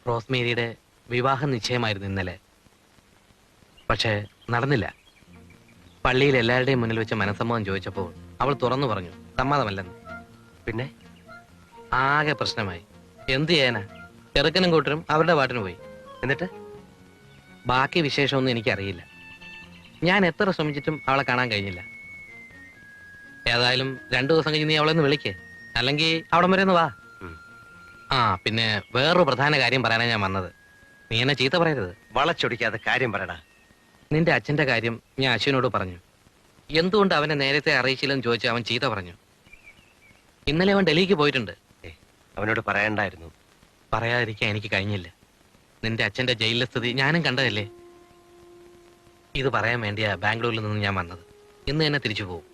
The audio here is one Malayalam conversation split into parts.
റോസ്മേരിയുടെ വിവാഹം നിശ്ചയമായിരുന്നു ഇന്നലെ. പക്ഷേ നടന്നില്ല. പള്ളിയിൽ എല്ലാവരുടെയും മുന്നിൽ വെച്ച് മനസ്സമ്മതം ചോദിച്ചപ്പോൾ അവൾ തുറന്നു പറഞ്ഞു സമ്മതമല്ലെന്ന്. പിന്നെ ആകെ പ്രശ്നമായി. എന്ത് ചെയ്യാനാ? ചെറുക്കനും കൂട്ടരും അവരുടെ പാട്ടിന് പോയി. എന്നിട്ട് ബാക്കി വിശേഷമൊന്നും എനിക്കറിയില്ല. ഞാൻ എത്ര ശ്രമിച്ചിട്ടും അവളെ കാണാൻ കഴിഞ്ഞില്ല. ഏതായാലും 2 ദിവസം കഴിഞ്ഞ് നീ അവളെ ഒന്ന് വിളിക്കേ, അല്ലെങ്കിൽ അവിടം വരെ ഒന്ന് വാ. ആ പിന്നെ വേറൊരു പ്രധാന കാര്യം പറയാനാണ് ഞാൻ വന്നത്. നീ എന്നെ ചീത്ത പറയരുത്. വളച്ചൊടിക്കാതെ കാര്യം പറയടാ. നിന്റെ അച്ഛന്റെ കാര്യം ഞാൻ അശ്വിനോട് പറഞ്ഞു. എന്തുകൊണ്ട് അവനെ നേരത്തെ അറിയിച്ചില്ലെന്ന് ചോദിച്ച് അവൻ ചീത്ത പറഞ്ഞു. ഇന്നലെ അവൻ ഡൽഹിക്ക് പോയിട്ടുണ്ട്. അവനോട് പറയണ്ടായിരുന്നു. പറയാതിരിക്കാൻ എനിക്ക് കഴിഞ്ഞില്ല. നിന്റെ അച്ഛന്റെ ജയിലിലെ സ്ഥിതി ഞാനും കണ്ടതല്ലേ. ഇത് പറയാൻ വേണ്ടിയാ ബാംഗ്ലൂരിൽ നിന്ന് ഞാൻ വന്നത്. ഇന്ന് തന്നെ തിരിച്ചു പോകും.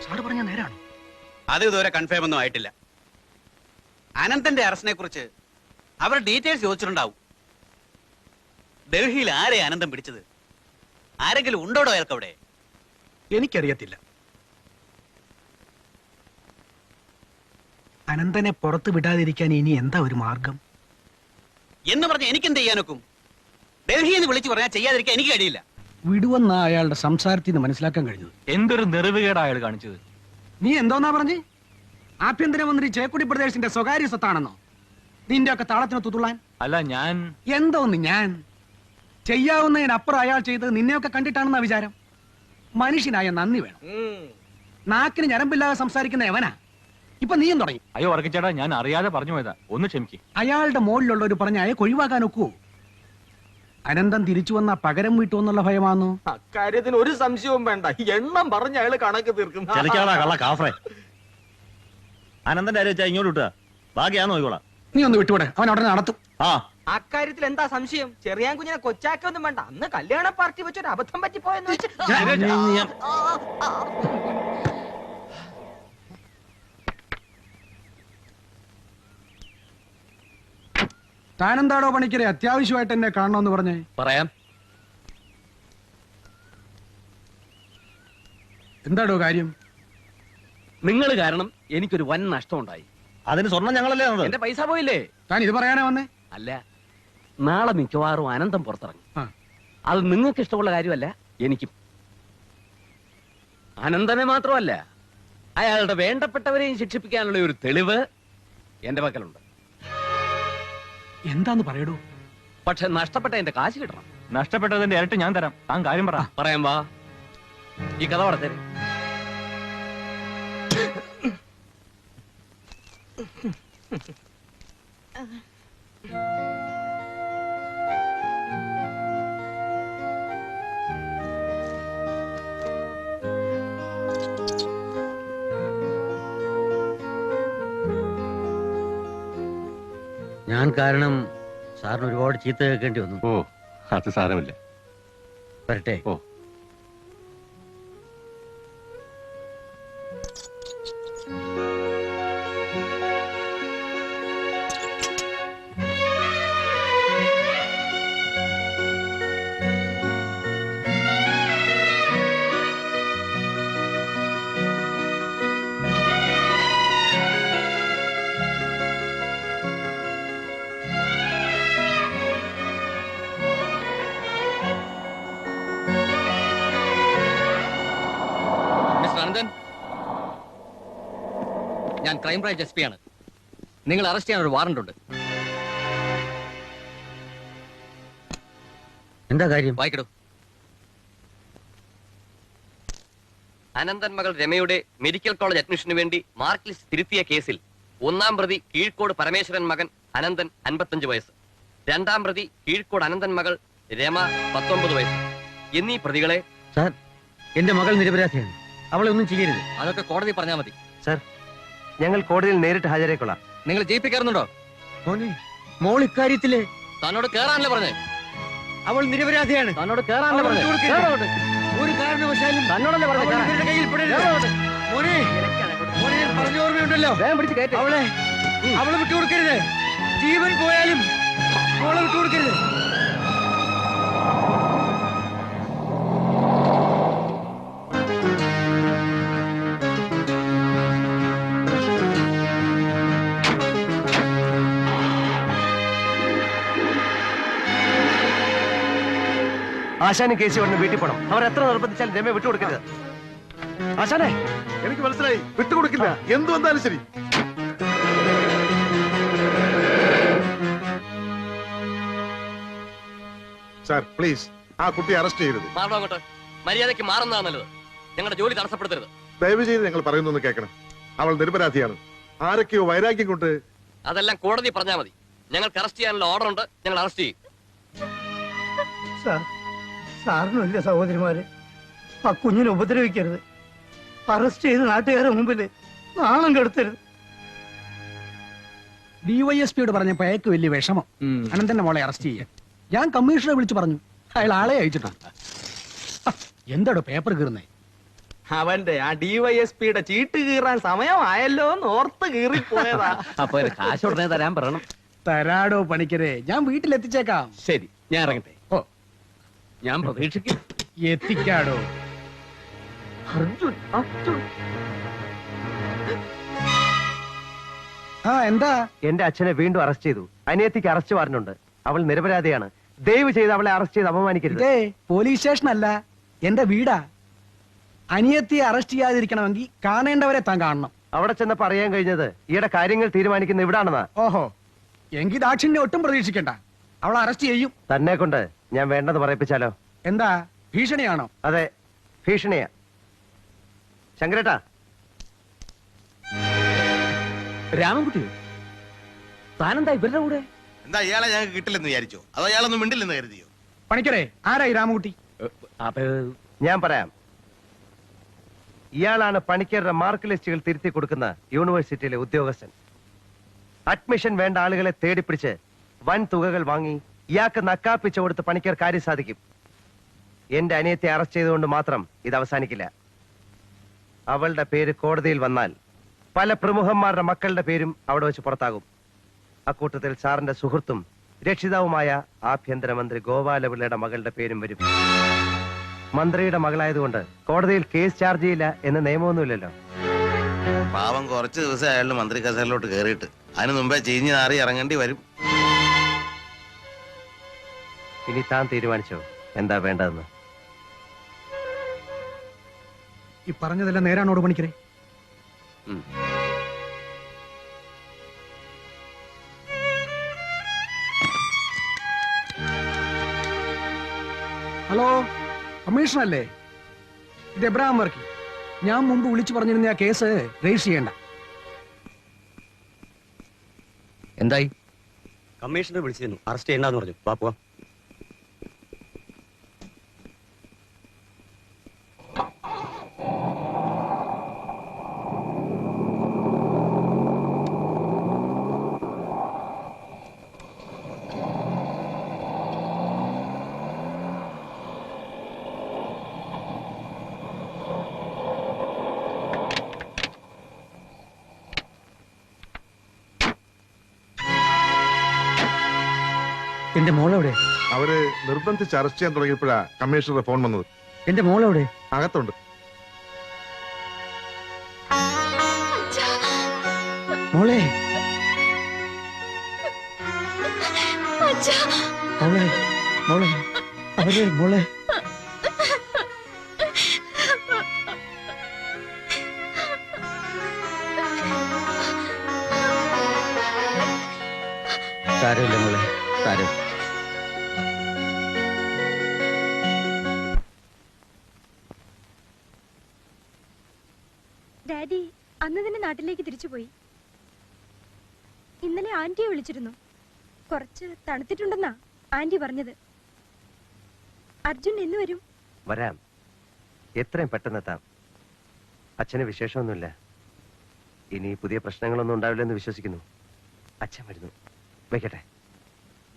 സാറ് പറഞ്ഞ നേരാണ്. അത് ഇതുവരെ കൺഫേം ഒന്നും ആയിട്ടില്ല. അനന്തന്റെ അറസ്റ്റിനെ കുറിച്ച് അവർ ഡീറ്റെയിൽസ് ചോദിച്ചിട്ടുണ്ടാവും. ഡൽഹിയിൽ ആരെ അനന്തം പിടിച്ചത്? ആരെങ്കിലും ഉണ്ടോടോ അയാൾക്ക് അവിടെ? എനിക്കറിയത്തില്ല. അനന്തനെ പുറത്തു വിടാതിരിക്കാൻ ഇനി എന്താ ഒരു മാർഗം എന്ന് പറഞ്ഞ എനിക്കെന്ത് ചെയ്യാനൊക്കും? ഡൽഹിയിൽ നിന്ന് വിളിച്ചു പറഞ്ഞാൽ ചെയ്യാതിരിക്കാൻ എനിക്ക് കഴിയില്ല. വിടുവെന്ന അയാളുടെ സംസാരത്തിൽ നിന്ന് മനസ്സിലാക്കാൻ കഴിഞ്ഞത്. എന്തൊരു നെറിവുകേടാ അയാൾ കാണിച്ചത്. നീ എന്തോന്നാ പറഞ്ഞേ? ആഭ്യന്തരമന്ത്രി ചേക്കുടി പ്രദേശിന്റെ സ്വകാര്യ സ്വത്താണെന്നോ നിന്റെ ഒക്കെ താളത്തിന് തുതുള്ളാൻ? അല്ല, ഞാൻ എന്തോന്ന് ഞാൻ ചെയ്യാവുന്നതിനപ്പുറം അയാൾ ചെയ്തത് നിന്നെയൊക്കെ കണ്ടിട്ടാണെന്നാ വിചാരം? മനുഷ്യനായ നന്ദി വേണം. നാക്കിന് ഞരമ്പില്ലാതെ സംസാരിക്കുന്ന എവനാ ഇപ്പൊ നീയും തുടങ്ങി. അയ്യോ വർക്കിച്ചേട്ടാ, ഞാൻ അറിയാതെ പറഞ്ഞു പോയതാ, ഒന്ന് ക്ഷമിക്ക്. അയാളുടെ മുകളിലുള്ളവർ പറഞ്ഞ അയാൾക്ക് ഒഴിവാക്കാൻ ഒക്കുവോ? അനന്തം തിരിച്ചു വന്ന പകരം വീട്ടുമെന്നുള്ള ഭയമാണോ? അക്കാര്യത്തിന് ഒരു സംശയവും വേണ്ട. എണ്ണം പറഞ്ഞ അയാള് കണക്ക് തീർക്കും. അനന്തന്റെ കാര്യം വെച്ചാൽ ഇങ്ങോട്ട് വിട്ടുക. ബാക്കിയാന്ന് നോക്കിക്കോളാം. നീ ഒന്ന് വിട്ടുകൂടെ? അവൻ അവിടെ നടത്തും. അക്കാര്യത്തിൽ എന്താ സംശയം? ചെറിയാൻ കുഞ്ഞിനെ കൊച്ചാക്കൊന്നും വേണ്ട. അന്ന് കല്യാണ പാർട്ടി വെച്ചൊരു അബദ്ധം പറ്റിപ്പോയെന്ന് വെച്ച് താനെന്താടോ പണിക്കരെ അത്യാവശ്യമായിട്ട് എന്നെ കാണണമെന്ന് പറഞ്ഞേ? പറയാം. എന്താടോ കാര്യം? നിങ്ങൾ കാരണം എനിക്കൊരു വൻ നഷ്ടം ഉണ്ടായി. അതിന് സ്വർണം ഞങ്ങളല്ലേ തന്നത്? എന്റെ പൈസ പോയില്ലേ? താൻ ഇത് പറയാനാ വന്നേ? അല്ല, നാളെ മിക്കവാറും അനന്തം പുറത്തിറങ്ങും. ആ. അത് നിങ്ങൾക്ക് ഇഷ്ടമുള്ള കാര്യമല്ല, എനിക്കും. അനന്തനെ മാത്രമല്ല, അയാളുടെ വേണ്ടപ്പെട്ടവരെയും ശിക്ഷിപ്പിക്കാനുള്ള ഒരു തെളിവ് എന്റെ പക്കലുണ്ട്. എന്താന്ന് പറയടൂ. പക്ഷെ നഷ്ടപ്പെട്ട എന്റെ കാശ് കിട്ടണം. നഷ്ടപ്പെട്ടതിന്റെ ഇരട്ടി ഞാൻ തരാം. താൻ കാര്യം പറ. പറയാൻ വാ. ഈ കഥ വളർത്തരെ. ഞാൻ കാരണം സാറിന് ഒരുപാട് ചീത്ത കേൾക്കേണ്ടി വന്നു. ഓ, അത് സാരമില്ല. വരട്ടെ. ഓ. ഞാൻ ക്രൈംബ്രാഞ്ച് SP ആണ്. നിങ്ങൾ അറസ്റ്റ് ചെയ്യാൻ ഒരു വാറണ്ട് ഉണ്ട്. എന്താ കാര്യം? വായിക്കടോ. അനന്തൻ മകൾ രമയുടെ മെഡിക്കൽ കോളേജ് അഡ്മിഷന് വേണ്ടി മാർക്ക് ലിസ്റ്റ് തിരുത്തിയ കേസിൽ 1-ാം പ്രതി കീഴ്ക്കോട് പരമേശ്വരൻ മകൻ അനന്തൻ 55 വയസ്സ്, 2-ാം പ്രതി കീഴ്ക്കോട് അനന്തൻ മകൾ രമ 19 വയസ്സ് എന്നീ പ്രതികളെ. സാർ, എന്റെ മകൾ നിരപരാധിയാണ്. അവളെ ഒന്നും ചെയ്യരുത്. അതൊക്കെ കോടതി പറഞ്ഞാൽ മതി. സാർ, ഞങ്ങൾ കോടതിയിൽ നേരിട്ട് ഹാജരായിക്കൊള്ളാം. നിങ്ങൾ ജയിപ്പിക്കാറുണ്ടോ? മോൾ ഇക്കാര്യത്തില് തന്നോട് കേറാനല്ലേ പറഞ്ഞേ? അവൾ നിരപരാധിയാണ്. തന്നോട് കേറാനല്ലേ പറഞ്ഞേ? ഒരു കാരണവശാലും തന്നോടല്ലേ പറഞ്ഞേ? ഇവരുടെ കയ്യിൽ പെടരുത്. മോനെ, പറഞ്ഞ ഓർമ്മയുണ്ടല്ലോ. അവളെ വിട്ടുകൊടുക്കരുത്. ജീവൻ പോയാലും മോളെ വിട്ടുകൊടുക്കരുത്. ആശാനും കേസി വന്ന് വീട്ടിൽ പോണം. അവർ എത്ര നിർബന്ധിച്ചാലും രമയെ വിട്ടുകൊടുക്കരുത്. ആശാനെ, എനിക്ക് മനസ്സിലായി, വിട്ടുകൊടുക്കില്ല. എന്തു വന്നാലും ശരി. സാർ പ്ലീസ്, ആ കുട്ടിയെ അറസ്റ്റ് ചെയ്യരുത്. മാറണം അങ്ങോട്ട്. മര്യാദയ്ക്ക് മാറുന്നതാണ് നല്ലത്. ഞങ്ങളുടെ ജോലി തടസ്സപ്പെടുത്തരുത്. ദയവ് ചെയ്ത് ഞങ്ങൾ പറയുന്നൊന്ന് കേൾക്കണം. അവൾ നിരപരാധിയാണ്. ആരൊക്കെയോ വൈരാഗ്യം കൊണ്ട്. അതെല്ലാം കോടതി പറഞ്ഞാൽ മതി. ഞങ്ങൾക്ക് അറസ്റ്റ് ചെയ്യാനുള്ള ഓർഡർ ഉണ്ട്. ഞങ്ങൾ അറസ്റ്റ് ചെയ്യും. സാറിനില്ല സഹോദരിമാര്, ആ കുഞ്ഞിനെ ഉപദ്രവിക്കരുത്. അറസ്റ്റ് ചെയ്ത് നാട്ടുകാരെ മുമ്പില് നാണം കെടുത്തരുത്. ഡിവൈഎസ്പിയോട് പറഞ്ഞപ്പോ അയാൾക്ക് വലിയ വിഷമം അനന്തന്റെ മോളെ അറസ്റ്റ് ചെയ്യാൻ. ഞാൻ കമ്മീഷണറെ വിളിച്ചു പറഞ്ഞു. അയാൾ ആളെ അയച്ചിട്ടുണ്ട്. എന്താടോ പേപ്പർ കീറുന്നേ? അവന്റെ ആ ഡിവൈഎസ്പിയുടെ ചീട്ട് കീറാൻ സമയമായല്ലോ എന്ന് ഓർത്ത് കീറിപ്പോയതാ. അപ്പൊ കാശ് ഉടനെ തരാൻ പറയണം. തരാടോ പണിക്കരെ, ഞാൻ വീട്ടിലെത്തിച്ചേക്കാം. ശരി, ഞാൻ ഇറങ്ങട്ടെ. ഓ, ഞാൻ പ്രതീക്ഷിക്കും. എത്തിക്കാടോ. ആ എന്താ? എന്റെ അച്ഛനെ വീണ്ടും അറസ്റ്റ് ചെയ്തു. അനിയത്തിക്ക് അറസ്റ്റ് വാറന്റുണ്ട്. അവൾ നിരപരാധിയാണ്. ദയവ് ചെയ്ത് അവളെ അറസ്റ്റ് ചെയ്ത് അപമാനിക്കരുത്. ഇതേ പോലീസ് സ്റ്റേഷൻ അല്ല, എന്റെ വീടാ. അനിയത്തിയെ അറസ്റ്റ് ചെയ്യാതിരിക്കണമെങ്കിൽ കാണേണ്ടവരെ താൻ കാണണം. അവിടെ ചെന്നപ്പോ അറിയാൻ കഴിഞ്ഞത് ഈയുടെ കാര്യങ്ങൾ തീരുമാനിക്കുന്ന ഇവിടാണെന്നാ. ഓഹോ, എങ്കിൽ ദാക്ഷിണ്യം ഒട്ടും പ്രതീക്ഷിക്കണ്ട. അവളെ അറസ്റ്റ് ചെയ്യും. തന്നെ കൊണ്ട് ഞാൻ വേണ്ടെന്ന് പറയിപ്പിച്ചാലോ? എന്താ ഭീഷണിയാണോ? അതെ, ഭീഷണിയാ. ശങ്കരേട്ടാ, രാമൻകുട്ടിയോ? താനെന്താ ഇവരുടെ കൂടെ? എന്താ ഇയാളെ ഞങ്ങൾക്ക് കിട്ടില്ലെന്ന് വിചാരിച്ചോ? അതോ ഇയാളൊന്നും മിണ്ടില്ലെന്ന് കരുതിയോ? പണിക്കരെ, ആരായി രാമകുട്ടി? ഞാൻ പറയാം. ഇയാളാണ് പണിക്കരുടെ മാർക്ക് ലിസ്റ്റുകൾ തിരുത്തി കൊടുക്കുന്ന യൂണിവേഴ്സിറ്റിയിലെ ഉദ്യോഗസ്ഥൻ. അഡ്മിഷൻ വേണ്ട ആളുകളെ തേടിപ്പിടിച്ച് വൻ തുകകൾ വാങ്ങി ഇയാൾക്ക് നക്കാപ്പിച്ച കൊടുത്ത് പണിക്കർ കാര്യം സാധിക്കും. എന്റെ അനിയത്തെ അറസ്റ്റ് ചെയ്തുകൊണ്ട് മാത്രം ഇത് അവസാനിക്കില്ല. അവളുടെ പേര് കോടതിയിൽ വന്നാൽ പല പ്രമുഖന്മാരുടെ മക്കളുടെ പേരും അവിടെ വെച്ച് പുറത്താകും. അക്കൂട്ടത്തിൽ സാറിന്റെ സുഹൃത്തും രക്ഷിതാവുമായ ആഭ്യന്തരമന്ത്രി ഗോപാലപിള്ളയുടെ മകളുടെ പേരും വരും. മന്ത്രിയുടെ മകളായതുകൊണ്ട് കോടതിയിൽ കേസ് ചാർജ് ചെയ്യില്ല എന്ന് നിയമമൊന്നുമില്ലല്ലോ. പാവം കുറച്ച് ദിവസം അയാളുടെ മന്ത്രി കസേരയിലോട്ട് കയറിയിട്ട് അതിന് മുമ്പേ ചീഞ്ഞ് നാറി ഇറങ്ങേണ്ടി വരും. ഇനി താൻ തീരുമാനിച്ചോ എന്താ വേണ്ടതെന്ന്? ഈ പറഞ്ഞതെല്ലാം നേരാണോട് പണിക്കരെ? ഹലോ, കമ്മീഷണർ അല്ലേ? ഇത് എബ്രഹാം വർക്കി. ഞാൻ മുമ്പ് വിളിച്ചു പറഞ്ഞിരുന്ന ആ കേസ് രജിസ്റ്റർ ചെയ്യണ്ട. എന്തായി? കമ്മീഷണർ വിളിച്ചിരുന്നു, അറസ്റ്റ് ചെയ്യണ്ടെന്ന് പറഞ്ഞു. പാപ്പുവാ. എന്റെ മോളെവിടെ? അവര് നിർബന്ധിച്ച് അറസ്റ്റ് ചെയ്യാൻ തുടങ്ങിയപ്പോഴാ കമ്മീഷണറുടെ ഫോൺ വന്നത്. എന്റെ മോളെവിടെ? അകത്തുണ്ട്. മോളെ, മോളെ, മോളെ, അവരെ മോളെ. സാരമില്ല മോളെ, സാരം. ഡാഡി അന്ന് തന്നെ നാട്ടിലേക്ക് തിരിച്ചുപോയി. ഇന്നലെ ആന്റിയെ വിളിച്ചിരുന്നു. കുറച്ച് തണുത്തിട്ടുണ്ടെന്നാ ആന്റി പറഞ്ഞത്. അർജുൻ എന്ന് വരും? വരാം, എത്രയും പെട്ടെന്നെത്താം. അച്ഛന് വിശേഷമൊന്നുമില്ല. ഇനി പുതിയ പ്രശ്നങ്ങളൊന്നും ഉണ്ടാവില്ലെന്ന് വിശ്വസിക്കുന്നു. അച്ഛൻ വരുന്നു. വയ്ക്കട്ടെ,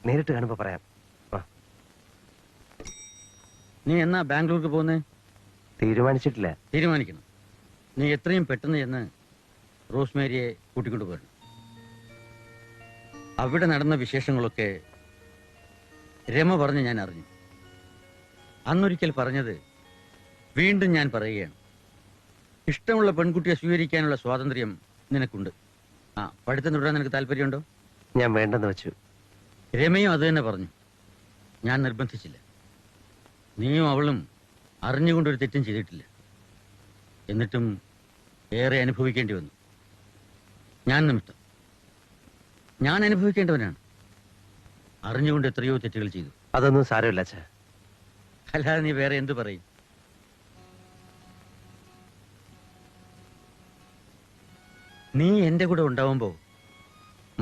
നേരിട്ട് കാണുമ്പോ പറയാം. നീ എന്നാ ബാംഗ്ലൂർക്ക് പോകുന്നേ? തീരുമാനിച്ചിട്ടില്ല. തീരുമാനിക്കണം. നീ എത്രയും പെട്ടെന്ന് ചെന്ന് റോസ്മേരിയെ കൂട്ടിക്കൊണ്ടു പോരണം. അവിടെ നടന്ന വിശേഷങ്ങളൊക്കെ രമ പറഞ്ഞ് ഞാൻ അറിഞ്ഞു. അന്നൊരിക്കൽ പറഞ്ഞത് വീണ്ടും ഞാൻ പറയുകയാണ്. ഇഷ്ടമുള്ള പെൺകുട്ടിയെ സ്വീകരിക്കാനുള്ള സ്വാതന്ത്ര്യം നിനക്കുണ്ട്. പഠിത്തം തുടരാൻ നിനക്ക് താല്പര്യമുണ്ടോ? ഞാൻ വേണ്ടെന്ന് വെച്ചു. രമയും അത് തന്നെ പറഞ്ഞു. ഞാൻ നിർബന്ധിച്ചില്ല. നീയും അവളും അറിഞ്ഞുകൊണ്ടൊരു തെറ്റും ചെയ്തിട്ടില്ല. എന്നിട്ടും ഏറെ അനുഭവിക്കേണ്ടി വന്നു. ഞാൻ നിമിത്തം ഞാൻ അനുഭവിക്കേണ്ടവനാണ്. അറിഞ്ഞുകൊണ്ട് എത്രയോ തെറ്റുകൾ ചെയ്തു. അതൊന്നും സാരമില്ല അച്ഛാ. അല്ലാതെ നീ വേറെ എന്തു പറയും? നീ എന്റെ കൂടെ ഉണ്ടാവുമ്പോ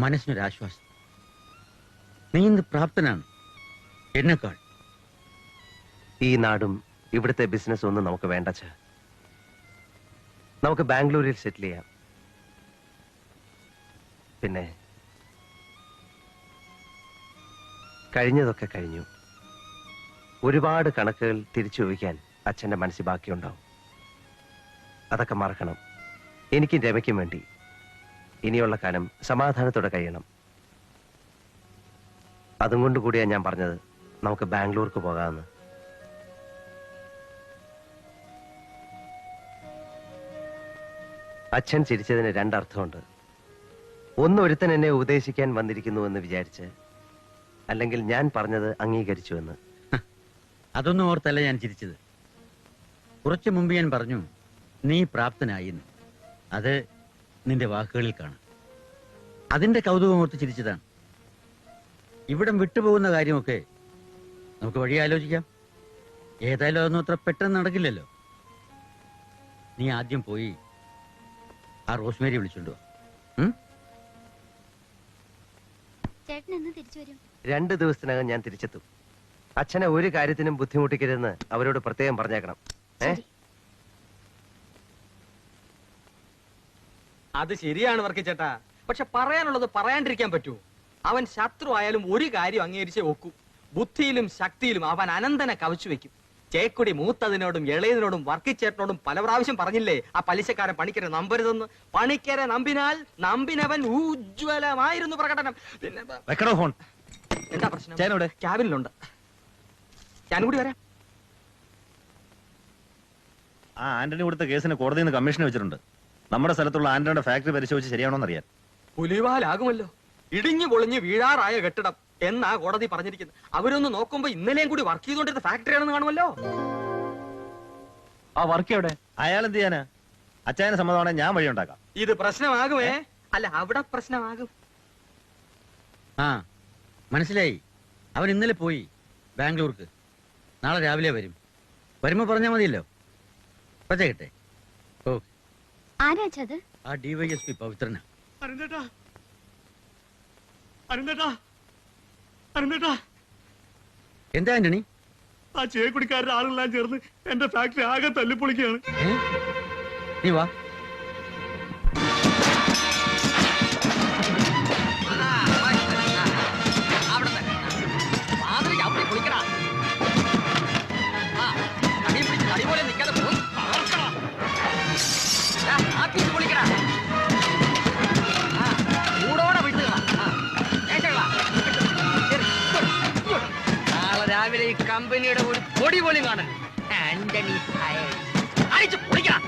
മനസ്സിനൊരാശ്വാസം. നീ ഇന്ന് പ്രാപ്തനാണ് എന്നെക്കാൾ. ഈ നാടും ഇവിടുത്തെ ബിസിനസ് ഒന്നും നമുക്ക് വേണ്ട അച്ഛാ. നമുക്ക് ബാംഗ്ലൂരിൽ സെറ്റിൽ ചെയ്യാം. പിന്നെ കഴിഞ്ഞതൊക്കെ കഴിഞ്ഞു. ഒരുപാട് കണക്കുകൾ തിരിച്ചു വയ്ക്കാൻ അച്ഛന്റെ മനസ്സിൽ ബാക്കിയുണ്ടാവും. അതൊക്കെ മറക്കണം. എനിക്കും രമയ്ക്കും വേണ്ടി ഇനിയുള്ള കാലം സമാധാനത്തോടെ കഴിയണം. അതും കൊണ്ട് കൂടിയാണ് ഞാൻ പറഞ്ഞത് നമുക്ക് ബാംഗ്ലൂർക്ക് പോകാമെന്ന്. അച്ഛൻ ചിരിച്ചതിന് രണ്ടർത്ഥമുണ്ട്. ഒന്ന്, ഒരുത്തൻ എന്നെ ഉപദേശിക്കാൻ വന്നിരിക്കുന്നുവെന്ന് വിചാരിച്ച്, അല്ലെങ്കിൽ ഞാൻ പറഞ്ഞത് അംഗീകരിച്ചുവെന്ന്. അതൊന്നും ഓർത്തല്ല ഞാൻ ചിരിച്ചത്. കുറച്ചു മുമ്പ് ഞാൻ പറഞ്ഞു നീ പ്രാപ്തനായി എന്ന്. അത് നിന്റെ വാക്കുകളിൽ കാണാം. അതിന്റെ കൗതുകം ഓർത്ത് ചിരിച്ചതാണ്. ഇവിടം വിട്ടുപോകുന്ന കാര്യമൊക്കെ നമുക്ക് വഴി ആലോചിക്കാം. ഏതായാലും അതൊന്നും അത്ര പെട്ടെന്ന് നടക്കില്ലല്ലോ. നീ ആദ്യം പോയി ആ റോസ്മേരി വിളിച്ചോണ്ടോ. ചേട്ടൻ എന്ന് തിരിച്ചു വരും? 2 ദിവസത്തിനകം ഞാൻ തിരിച്ചെത്തും. അച്ഛനെ ഒരു കാര്യത്തിനും ബുദ്ധിമുട്ടിക്കരുതെന്ന് അവരോട് പ്രത്യേകം പറഞ്ഞേക്കണം. അത് ശരിയാണ് വർക്കിച്ചേട്ടാ. പക്ഷെ പറയാനുള്ളത് പറയാണ്ടിരിക്കാൻ പറ്റൂ. അവൻ ശത്രു ആയാലും ഒരു കാര്യം അംഗീകരിച്ചേ ഒക്കൂ. ബുദ്ധിയിലും ശക്തിയിലും അവൻ അനന്തനെ കവച്ചു വെക്കും. ചേക്കുടി മൂത്തതിനോടും ഇളയതിനോടും വർക്കിച്ചേട്ടനോടും പല പ്രാവശ്യം പറഞ്ഞില്ലേ ആ പലിശക്കാരൻ പണിക്കരെ നമ്പരുതെന്ന്. പണിക്കരെ നമ്പിനാൽ നമ്പിനവൻ ഉജ്ജ്വലമായിരുന്നു പ്രകടനം. പിന്നെ എന്താ പ്രശ്നം? ക്യാബിനിലുണ്ട്. ഞാനും കൂടി വരാം. ആ ആന്റണി കൊടുത്ത കേസിന് കോടതിയിൽ നിന്ന് കമ്മീഷൻ വെച്ചിട്ടുണ്ട്. നമ്മുടെ സ്ഥലത്തുള്ള ആന്റണിയുടെ ഫാക്ടറി പരിശോധിച്ച് ശരിയാണോന്ന് അറിയാൻ. പുലിവാലാകുമല്ലോ. ഇടിഞ്ഞു പൊളിഞ്ഞ് വീഴാറായ കെട്ടിടം എന്നാ കോടതി പറഞ്ഞിരിക്കുന്നത്. അവരൊന്ന് നോക്കുമ്പോ ഇന്നലെയും കൂടി വർക്ക് ചെയ്തുകൊണ്ടിരുന്ന ഫാക്ടറി ആണെന്ന് കാണുമല്ലോ. ആ വർക്ക് എവിടെ? അയാൾ എന്ത് ചെയ്യാനാ? അച്ചായനെ സമ്മതമാണെങ്കിൽ ഞാൻ വഴി ഉണ്ടാക്കാം. ഇത് പ്രശ്നമാകുമേ. അല്ല, അവിടെ പ്രശ്നമാകും. ആ മനസ്സിലായി. അവൻ ഇന്നലെ പോയി ബാംഗ്ലൂർക്ക്. നാളെ രാവിലെ വരും. വരുമ്പോ പറഞ്ഞാൽ മതിയല്ലോ. പച്ചക്കട്ടെ. ഓ, ആരാച്ചത്? ആ DYSP പവിത്രനാ. എന്താ ആന്റണി? ആ ചേക്കുടിക്കാരുടെ ആളെല്ലാം ചേർന്ന് എന്റെ ഫാക്ടറി ആകെ തല്ലിപ്പൊളിക്കുകയാണ്. നീ വാ. രാവിലെ ഈ കമ്പനിയുടെ ഒരു പൊടി പോലും കാണാൻ ആന്റണി അടിച്ചു പൊളിക്കണം.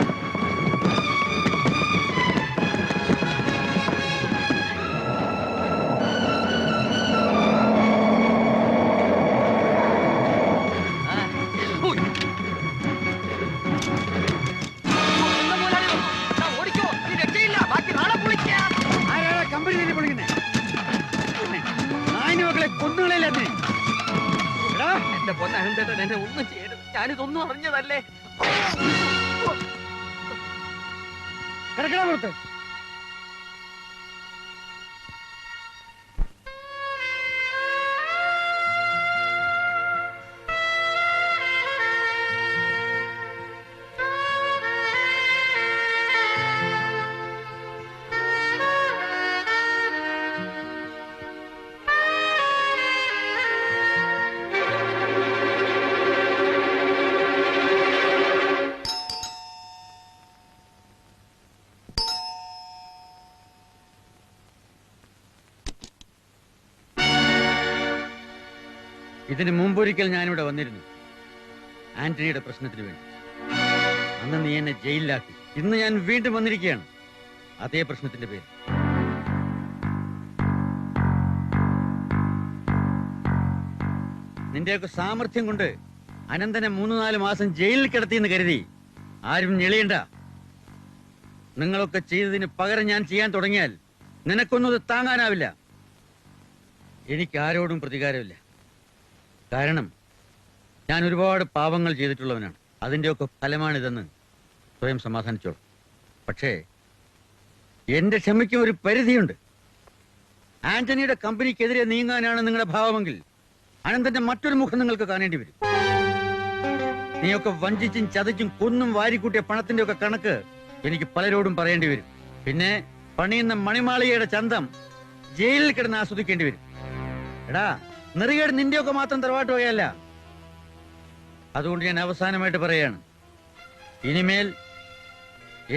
ഓടിക്കോ, രക്ഷയില്ല. ബാക്കി നാളെ പൊളിക്കാം. കമ്പനി തന്നെ പൊളിക്കുന്നേ. മക്കളെ കൊന്നുകളല്ലേ? എന്റെ പൊന്നനന്തേട്ടൻ എന്നെ ഒന്നും ചെയ്യരുത്. ഞാനിതൊന്നും അറിഞ്ഞതല്ലേ. കിടക്കണ പുറത്ത്. ഇതിന് മുമ്പൊരിക്കൽ ഞാനിവിടെ വന്നിരുന്നു ആന്റണിയുടെ പ്രശ്നത്തിന് വേണ്ടി. അന്ന് നീ എന്നെ ജയിലിലാക്കി. ഇന്ന് ഞാൻ വീണ്ടും വന്നിരിക്കുകയാണ് അതേ പ്രശ്നത്തിന്റെ പേര്. നിന്റെയൊക്കെ സാമർഥ്യം കൊണ്ട് അനന്തനെ 3-4 മാസം ജയിലിൽ കിടത്തിയെന്ന് കരുതി ആരും ഞെളിയണ്ട. നിങ്ങളൊക്കെ ചെയ്തതിന് പകരം ഞാൻ ചെയ്യാൻ തുടങ്ങിയാൽ നിനക്കൊന്നും ഇത് താങ്ങാനാവില്ല. എനിക്ക് ആരോടും പ്രതികാരമില്ല. കാരണം ഞാൻ ഒരുപാട് പാപങ്ങൾ ചെയ്തിട്ടുള്ളവനാണ്. അതിൻ്റെയൊക്കെ ഫലമാണിതെന്ന് സ്വയം സമാധാനിച്ചോളൂ. പക്ഷേ എന്റെ ക്ഷമയ്ക്കും ഒരു പരിധിയുണ്ട്. ആന്റണിയുടെ കമ്പനിക്കെതിരെ നീങ്ങാനാണ് നിങ്ങളുടെ ഭാവമെങ്കിൽ അനന്തന്റെ മറ്റൊരു മുഖം നിങ്ങൾക്ക് കാണേണ്ടി വരും. നീയൊക്കെ വഞ്ചിച്ചും ചതച്ചും കൊന്നും വാരിക്കൂട്ടിയ പണത്തിന്റെ ഒക്കെ കണക്ക് എനിക്ക് പലരോടും പറയേണ്ടി വരും. പിന്നെ പണിയുന്ന മണിമാളികയുടെ ചന്തം ജയിലിൽ കിടന്ന് ആസ്വദിക്കേണ്ടി വരും. എടാ, നെറികേട് നിന്റെയൊക്കെ മാത്രം തറവാട്ട് പോയല്ല. അതുകൊണ്ട് ഞാൻ അവസാനമായിട്ട് പറയാണ്, ഇനിമേൽ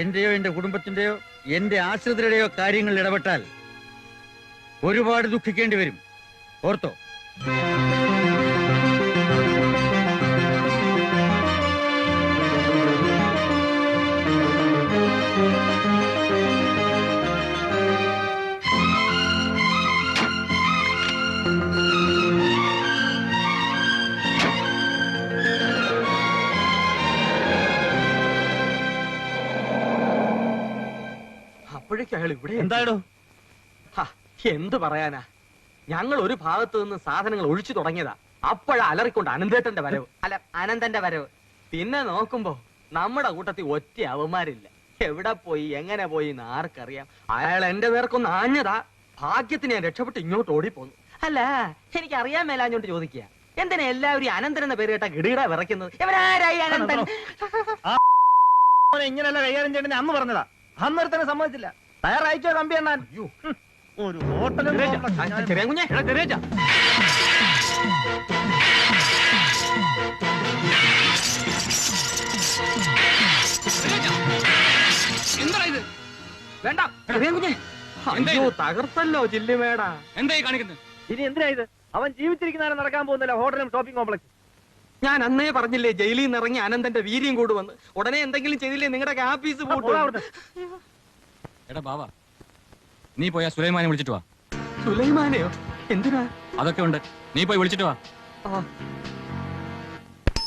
എന്റെയോ എന്റെ കുടുംബത്തിന്റെയോ എന്റെ ആശ്രിതരുടെയോ കാര്യങ്ങളിൽ ഇടപെട്ടാൽ ഒരുപാട് ദുഃഖിക്കേണ്ടി വരും. ഓർത്തോ? അപ്പോഴേക്കും അയാൾ ഇവിടെ എന്തായാലോ എന്ത് പറയാനാ, ഞങ്ങൾ ഒരു ഭാഗത്ത് നിന്ന് സാധനങ്ങൾ ഒഴിച്ചു തുടങ്ങിയതാ. അപ്പോഴാ അലറിക്കൊണ്ട് അനന്തേട്ടന്റെ വരവ്, അല്ല അനന്തന്റെ വരവ്. പിന്നെ നോക്കുമ്പോ നമ്മുടെ കൂട്ടത്തിൽ ഒറ്റ അവന്മാരില്ല. എവിടെ പോയി എങ്ങനെ പോയി എന്ന് ആർക്കറിയാം. അയാൾ എന്റെ നേർക്കൊന്ന് ആഞ്ഞതാ. ഭാഗ്യത്തിന് ഞാൻ രക്ഷപ്പെട്ട് ഇങ്ങോട്ട് ഓടിപ്പോന്നു. അല്ല, എനിക്ക് അറിയാൻ മേലാഞ്ഞോണ്ട് ചോദിക്കുക, എന്തിനാ എല്ലാവരും അനന്തൻ എന്ന പേര് കേട്ടാ ഗിടീട വിറയ്ക്കുന്നത്? ഇവനാരായി അനന്തൻ? ഇങ്ങനെയല്ല കൈകാര്യം ചെയ്യണമെന്ന് അന്ന് പറഞ്ഞതാ. അന്നേരം തന്നെ സമ്മതിച്ചില്ല. തയ്യാറായിച്ചോ കമ്പി എണ്ണാൻ? ഒരു ഹോട്ടലും ചെറിയ കുഞ്ഞെ എന്താ ഇത്? വേണ്ട, ചെറിയ കുഞ്ഞെ. അയ്യോ, തകർത്തല്ലോ ജില്ലിമേട. എന്തായി കാണിക്കുന്നത്? ഇനി എന്തിനാ ഇത്? അവൻ ജീവിച്ചിരിക്കുന്ന നടക്കാൻ പോകുന്നില്ല ഹോട്ടലും ഷോപ്പിംഗ് കോംപ്ലക്സ്. ഞാൻ അന്നേ പറഞ്ഞില്ലേ ജയിലിൽ നിന്ന് ഇറങ്ങി അനന്തന്റെ വീര്യം കൂടുവന്ന്. ഉടനെ എന്തെങ്കിലും ചെയ്തില്ലേ നിങ്ങളുടെ ആഫീസ് പൂട്ടും. എടാ ബാവ, നീ പോയാ സുലൈമാനെ വിളിച്ചിട്ട് വാ. സുലൈമാനെയോ? എന്തിനാ? അതൊക്കെ ഉണ്ട്, നീ പോയി വിളിച്ചിട്ട് വാ. ആ